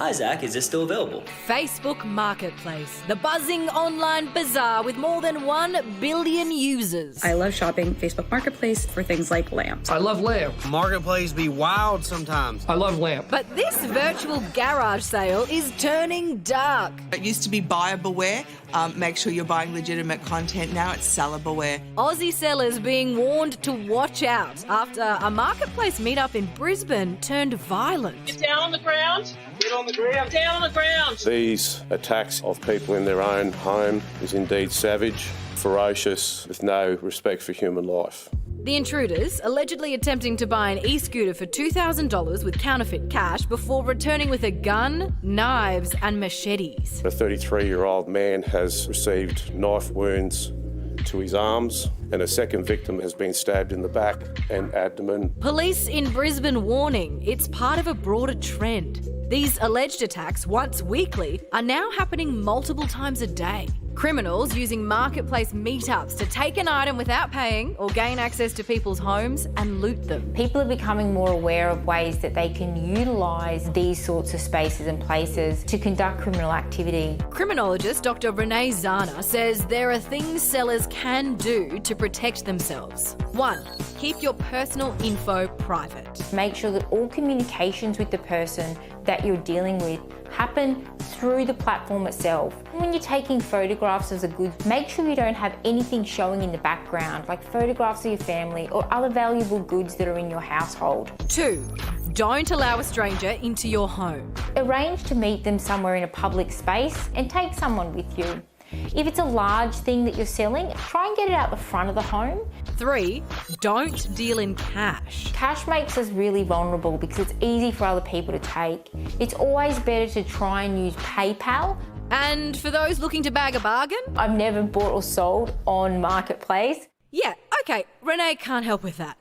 Hi Zach, is this still available? Facebook Marketplace, the buzzing online bazaar with more than 1 billion users. I love shopping Facebook Marketplace for things like lamps. I love lamp. Marketplace be wild sometimes. I love lamp. But this virtual garage sale is turning dark. It used to be buyer beware. Make sure you're buying legitimate content. Now it's seller beware. Aussie sellers being warned to watch out after a marketplace meetup in Brisbane turned violent. Get down on the ground. Get on the ground. Down on the ground. These attacks of people in their own home is indeed savage, ferocious, with no respect for human life. The intruders allegedly attempting to buy an e-scooter for $2,000 with counterfeit cash before returning with a gun, knives and machetes. A 33-year-old man has received knife wounds to his arms, and a second victim has been stabbed in the back and abdomen. Police in Brisbane warning it's part of a broader trend. These alleged attacks, once weekly, are now happening multiple times a day. Criminals using marketplace meetups to take an item without paying or gain access to people's homes and loot them. People are becoming more aware of ways that they can utilise these sorts of spaces and places to conduct criminal activity. Criminologist Dr. Renee Zana says there are things sellers can do to protect themselves. 1. Keep your personal info private. Make sure that all communications with the person that you're dealing with happen through the platform itself. When you're taking photographs of the goods, make sure you don't have anything showing in the background, like photographs of your family or other valuable goods that are in your household. 2. Don't allow a stranger into your home. Arrange to meet them somewhere in a public space and take someone with you. If it's a large thing that you're selling, try and get it out the front of the home. 3. Don't deal in cash. Cash makes us really vulnerable because it's easy for other people to take. It's always better to try and use PayPal. And for those looking to bag a bargain? I've never bought or sold on Marketplace. Yeah, okay, Renee can't help with that.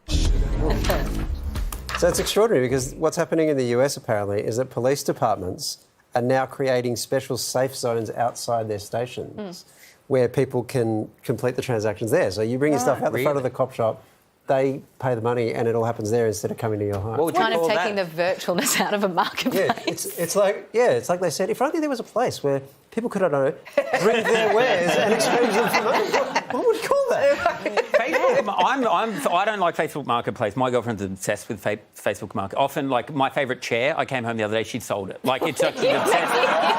So it's extraordinary because what's happening in the US apparently is that police departments are now creating special safe zones outside their stations where people can complete the transactions there. So you bring your stuff out the front of the cop shop, they pay the money and it all happens there instead of coming to your home. Well, kind of taking the virtualness out of a marketplace. Yeah, it's like they said, if only there was a place where people could, I don't know, bring their wares and exchange them for money. What would you call that? Facebook, I don't like Facebook Marketplace. My girlfriend's obsessed with Facebook Market. Often, like, my favourite chair, I came home the other day, she'd sold it. Like, it's like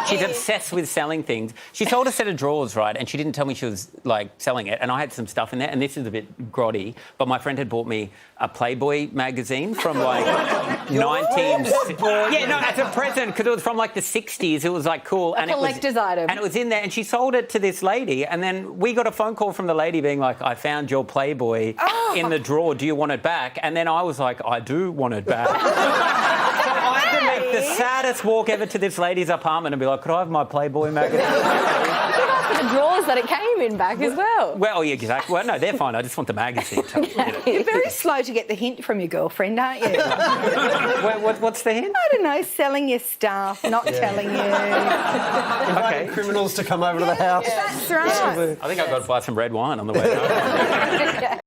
she's obsessed with selling things. She sold a set of drawers, right, and she didn't tell me she was, like, selling it, and I had some stuff in there, and this is a bit grotty, but my friend had bought me a Playboy magazine from, like, 19... Yeah, no, as a present, because it was from, like, the 60s. It was, like, cool. A collector's item. And it was in there, and she sold it to this lady, and then we got a phone call from the lady being like, I found your Playboy in the drawer, do you want it back? And then I was like, I do want it back. So I had to make the saddest walk ever to this lady's apartment and be like, could I have my Playboy magazine? The drawers that it came in back as well. Well, yeah, exactly. Well, no, they're fine. I just want the magazine. You're very slow to get the hint from your girlfriend, aren't you? What's the hint? I don't know, selling your stuff, not telling you. Inviting criminals to come over to the house. That's right. I think I've got to buy some red wine on the way home.